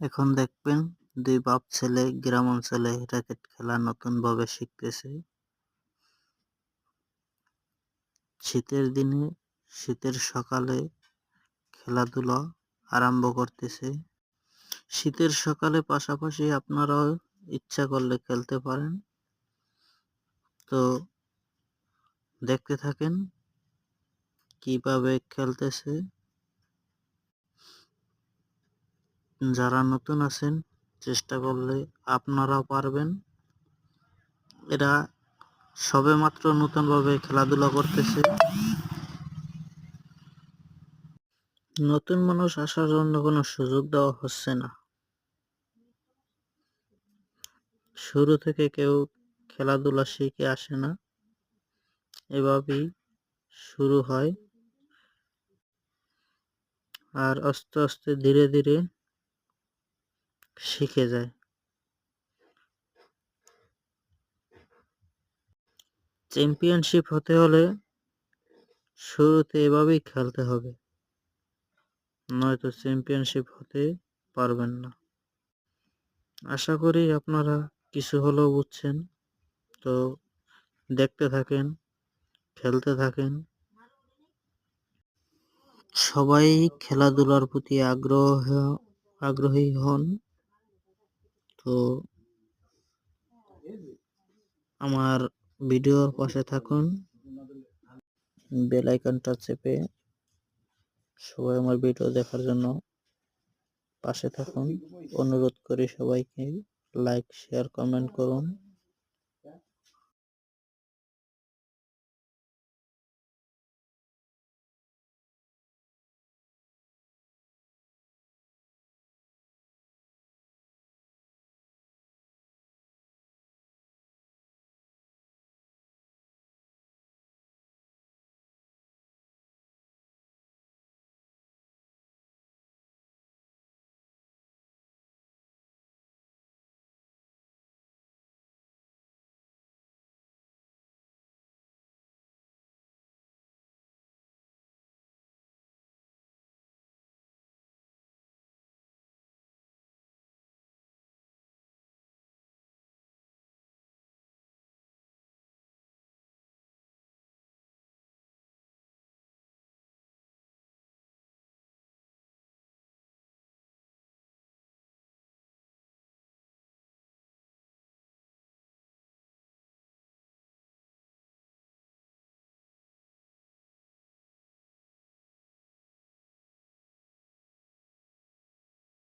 এখন দেখবেন দুই বাপ ছেলে গ্রাম অঞ্চলে র্যাকেট খেলা নতুন ভাবে শিখতেছে। শীতের দিনে শীতের সকালে খেলাধুলা আরম্ভ করতেছে। শীতের সকালে পাশাপাশি আপনারাও ইচ্ছা করলে খেলতে পারেন। তো দেখতে থাকেন কিভাবে খেলতেছে। যারা নতুন আছেন চেষ্টা করলে আপনারাও পারবেন। এরা সবেমাত্র নতুনভাবে খেলাধুলা করতেছে। নতুন মানুষ আসার জন্য কোনো সুযোগ দেওয়া হচ্ছে না। শুরু থেকে কেউ খেলাধুলা শিখে আসে না, এভাবেই শুরু হয় আর আস্তে আস্তে ধীরে ধীরে শিখে যায়। চ্যাম্পিয়নশিপ হতে হলে শুরুতে এভাবেই খেলতে হবে, নয়তো চ্যাম্পিয়নশিপ হতে পারবেন না। আশা করি আপনারা কিছু হলেও বুঝছেন। তো দেখতে থাকেন, খেলতে থাকেন। সবাই খেলাধুলার প্রতি আগ্রহী হন। তো আমার ভিডিওর পাশে থাকুন, বেল আইকনটা চেপে সবাই আমার ভিডিও দেখার জন্য পাশে থাকুন। অনুরোধ করি সবাইকে লাইক, শেয়ার, কমেন্ট করুন।